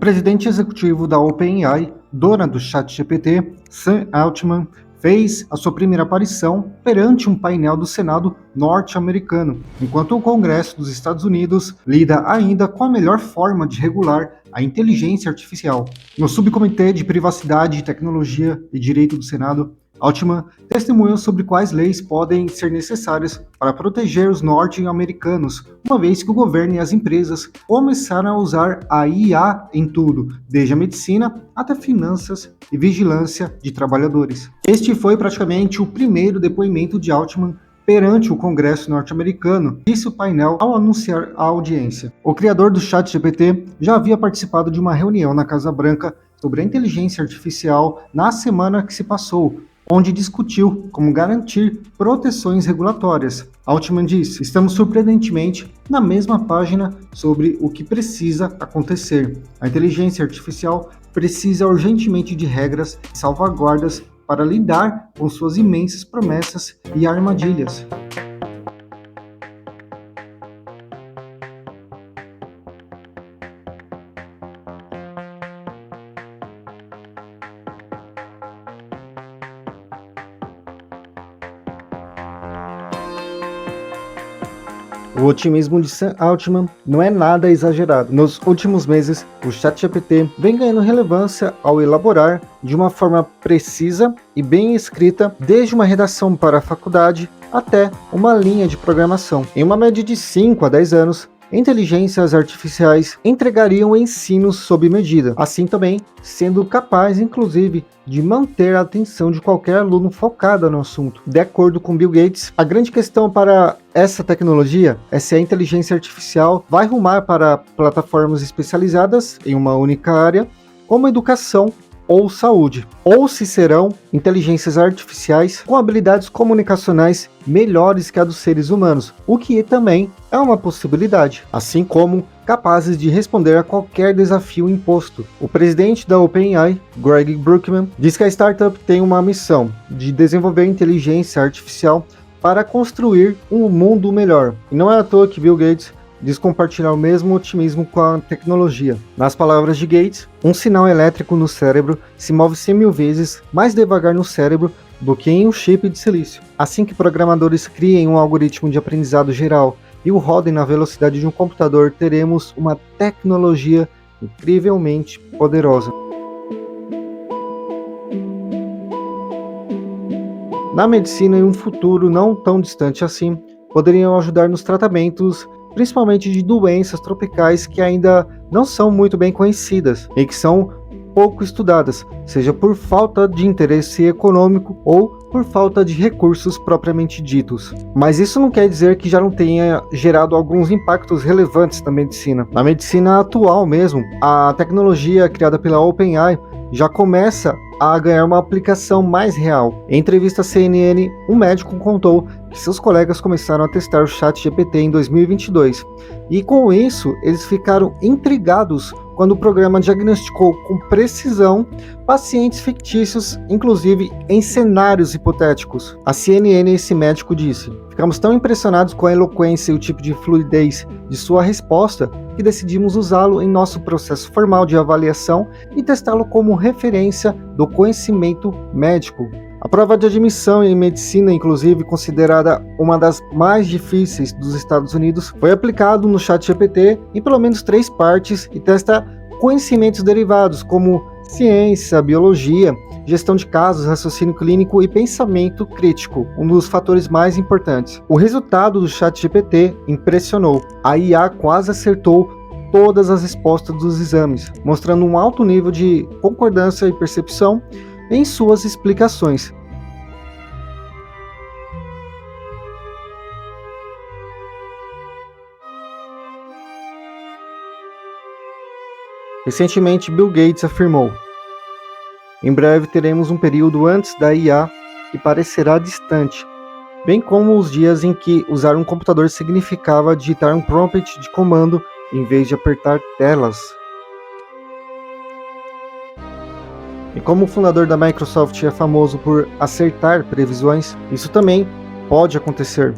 presidente executivo da OpenAI, dona do ChatGPT, Sam Altman, fez a sua primeira aparição perante um painel do Senado norte-americano, enquanto o Congresso dos Estados Unidos lida ainda com a melhor forma de regular a inteligência artificial. No Subcomitê de Privacidade, Tecnologia e Direito do Senado, Altman testemunhou sobre quais leis podem ser necessárias para proteger os norte-americanos, uma vez que o governo e as empresas começaram a usar a IA em tudo, desde a medicina até finanças e vigilância de trabalhadores. Este foi praticamente o primeiro depoimento de Altman perante o Congresso norte-americano, disse o painel ao anunciar a audiência. O criador do ChatGPT já havia participado de uma reunião na Casa Branca sobre a inteligência artificial na semana que se passou, onde discutiu como garantir proteções regulatórias. Altman disse: "Estamos surpreendentemente na mesma página sobre o que precisa acontecer. A inteligência artificial precisa urgentemente de regras e salvaguardas para lidar com suas imensas promessas e armadilhas." O otimismo de Sam Altman não é nada exagerado. Nos últimos meses, o ChatGPT vem ganhando relevância ao elaborar de uma forma precisa e bem escrita, desde uma redação para a faculdade até uma linha de programação. Em uma média de 5 a 10 anos, inteligências artificiais entregariam ensinos sob medida, assim também sendo capaz, inclusive, de manter a atenção de qualquer aluno focada no assunto. De acordo com Bill Gates, a grande questão para essa tecnologia é se a inteligência artificial vai rumar para plataformas especializadas em uma única área, como educação ou saúde, ou se serão inteligências artificiais com habilidades comunicacionais melhores que a dos seres humanos, o que também é uma possibilidade, assim como capazes de responder a qualquer desafio imposto. O presidente da OpenAI, Greg Brookman, diz que a startup tem uma missão de desenvolver inteligência artificial para construir um mundo melhor. E não é à toa que Bill Gates diz compartilhar o mesmo otimismo com a tecnologia. Nas palavras de Gates, um sinal elétrico no cérebro se move 100.000 vezes mais devagar no cérebro do que em um chip de silício. Assim que programadores criem um algoritmo de aprendizado geral e o rodem na velocidade de um computador, teremos uma tecnologia incrivelmente poderosa. Na medicina, em um futuro não tão distante assim, poderiam ajudar nos tratamentos principalmente de doenças tropicais que ainda não são muito bem conhecidas e que são pouco estudadas, seja por falta de interesse econômico ou por falta de recursos propriamente ditos. Mas isso não quer dizer que já não tenha gerado alguns impactos relevantes na medicina. Na medicina atual mesmo, a tecnologia criada pela OpenAI já começa a ganhar uma aplicação mais real. Em entrevista à CNN, um médico contou que seus colegas começaram a testar o ChatGPT em 2022. E com isso, eles ficaram intrigados quando o programa diagnosticou com precisão pacientes fictícios, inclusive em cenários hipotéticos. A CNN, esse médico disse: "Ficamos tão impressionados com a eloquência e o tipo de fluidez de sua resposta que decidimos usá-lo em nosso processo formal de avaliação e testá-lo como referência do conhecimento médico." A prova de admissão em medicina, inclusive considerada uma das mais difíceis dos Estados Unidos, foi aplicado no ChatGPT em pelo menos 3 partes e testa conhecimentos derivados como ciência, biologia, gestão de casos, raciocínio clínico e pensamento crítico, um dos fatores mais importantes. O resultado do ChatGPT impressionou. A IA quase acertou todas as respostas dos exames, mostrando um alto nível de concordância e percepção em suas explicações. Recentemente, Bill Gates afirmou: "Em breve teremos um período antes da IA que parecerá distante, bem como os dias em que usar um computador significava digitar um prompt de comando em vez de apertar telas." E como o fundador da Microsoft é famoso por acertar previsões, isso também pode acontecer.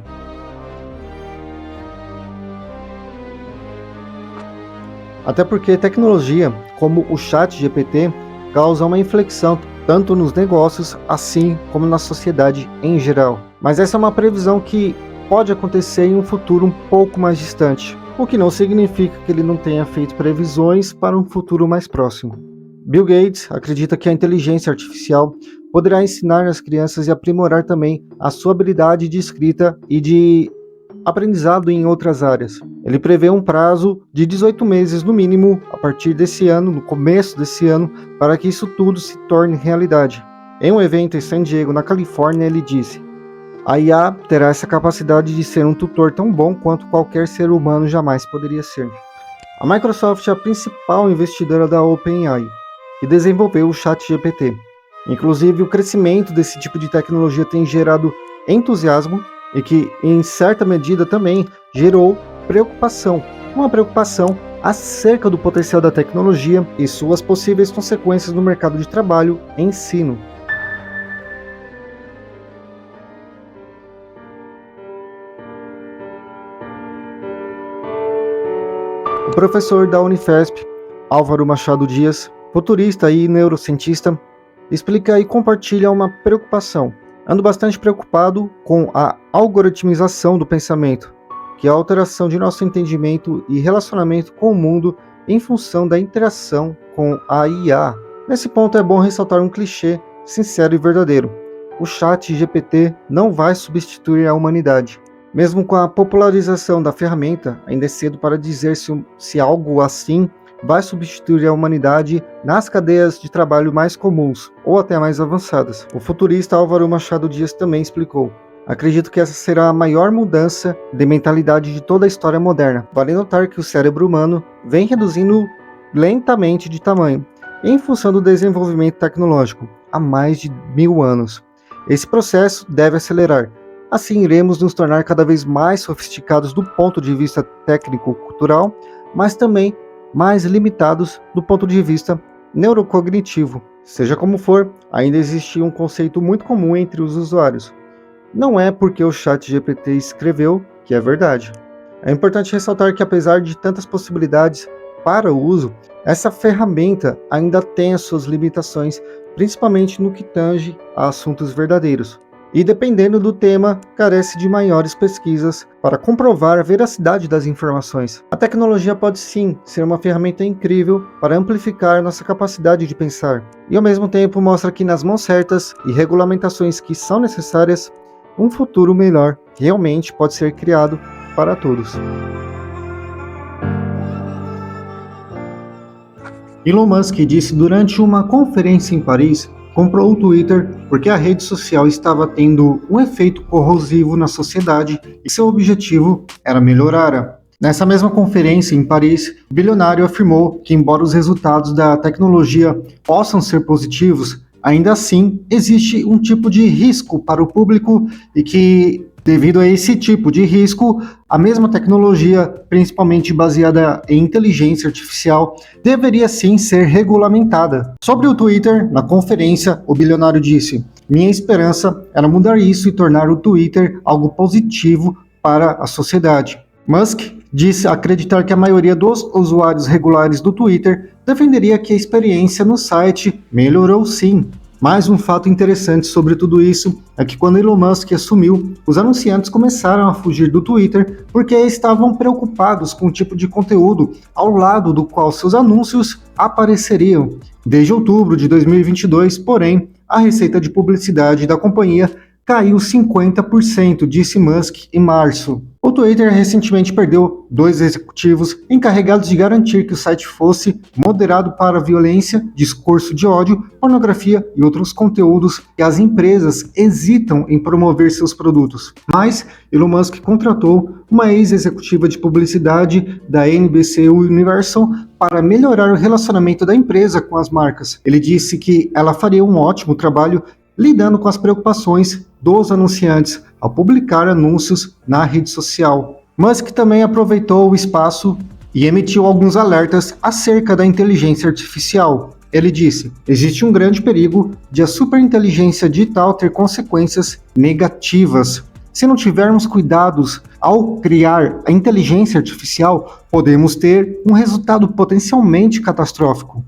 Até porque tecnologia, como o ChatGPT, causa uma inflexão tanto nos negócios, assim como na sociedade em geral. Mas essa é uma previsão que pode acontecer em um futuro um pouco mais distante, o que não significa que ele não tenha feito previsões para um futuro mais próximo. Bill Gates acredita que a inteligência artificial poderá ensinar as crianças e aprimorar também a sua habilidade de escrita e de aprendizado em outras áreas. Ele prevê um prazo de 18 meses no mínimo a partir desse ano, no começo desse ano, para que isso tudo se torne realidade. Em um evento em San Diego, na Califórnia, ele disse: "A IA terá essa capacidade de ser um tutor tão bom quanto qualquer ser humano jamais poderia ser." A Microsoft é a principal investidora da OpenAI, que desenvolveu o ChatGPT. Inclusive, o crescimento desse tipo de tecnologia tem gerado entusiasmo e que, em certa medida, também gerou preocupação. Uma preocupação acerca do potencial da tecnologia e suas possíveis consequências no mercado de trabalho e ensino. O professor da Unifesp, Álvaro Machado Dias, futurista e neurocientista, explica e compartilha uma preocupação. Ando bastante preocupado com a algoritmização do pensamento, que é a alteração de nosso entendimento e relacionamento com o mundo em função da interação com a IA. Nesse ponto é bom ressaltar um clichê sincero e verdadeiro. O ChatGPT não vai substituir a humanidade. Mesmo com a popularização da ferramenta, ainda é cedo para dizer se algo assim vai substituir a humanidade nas cadeias de trabalho mais comuns ou até mais avançadas. O futurista Álvaro Machado Dias também explicou: "Acredito que essa será a maior mudança de mentalidade de toda a história moderna. Vale notar que o cérebro humano vem reduzindo lentamente de tamanho, em função do desenvolvimento tecnológico, há mais de 1000 anos. Esse processo deve acelerar. Assim iremos nos tornar cada vez mais sofisticados do ponto de vista técnico-cultural, mas também mais limitados do ponto de vista neurocognitivo. Seja como for, ainda existe um conceito muito comum entre os usuários. Não é porque o ChatGPT escreveu que é verdade." É importante ressaltar que, apesar de tantas possibilidades para o uso, essa ferramenta ainda tem as suas limitações, principalmente no que tange a assuntos verdadeiros. E, dependendo do tema, carece de maiores pesquisas para comprovar a veracidade das informações. A tecnologia pode sim ser uma ferramenta incrível para amplificar nossa capacidade de pensar, e ao mesmo tempo mostra que nas mãos certas e regulamentações que são necessárias, um futuro melhor realmente pode ser criado para todos. Elon Musk disse durante uma conferência em Paris comprou o Twitter porque a rede social estava tendo um efeito corrosivo na sociedade e seu objetivo era melhorá-la. Nessa mesma conferência em Paris, o bilionário afirmou que, embora os resultados da tecnologia possam ser positivos, ainda assim existe um tipo de risco para o público e que, devido a esse tipo de risco, a mesma tecnologia, principalmente baseada em inteligência artificial, deveria sim ser regulamentada. Sobre o Twitter, na conferência, o bilionário disse: "Minha esperança era mudar isso e tornar o Twitter algo positivo para a sociedade." Musk disse acreditar que a maioria dos usuários regulares do Twitter defenderia que a experiência no site melhorou sim. Mais um fato interessante sobre tudo isso é que, quando Elon Musk assumiu, os anunciantes começaram a fugir do Twitter porque estavam preocupados com o tipo de conteúdo ao lado do qual seus anúncios apareceriam. Desde outubro de 2022, porém, a receita de publicidade da companhia caiu 50%, disse Musk em março. O Twitter recentemente perdeu 2 executivos encarregados de garantir que o site fosse moderado para violência, discurso de ódio, pornografia e outros conteúdos que as empresas hesitam em promover seus produtos. Mas Elon Musk contratou uma ex-executiva de publicidade da NBC Universal para melhorar o relacionamento da empresa com as marcas. Ele disse que ela faria um ótimo trabalho lidando com as preocupações dos anunciantes ao publicar anúncios na rede social. Musk também aproveitou o espaço e emitiu alguns alertas acerca da inteligência artificial. Ele disse: "Existe um grande perigo de a superinteligência digital ter consequências negativas. Se não tivermos cuidados Ao criar a inteligência artificial, podemos ter um resultado potencialmente catastrófico.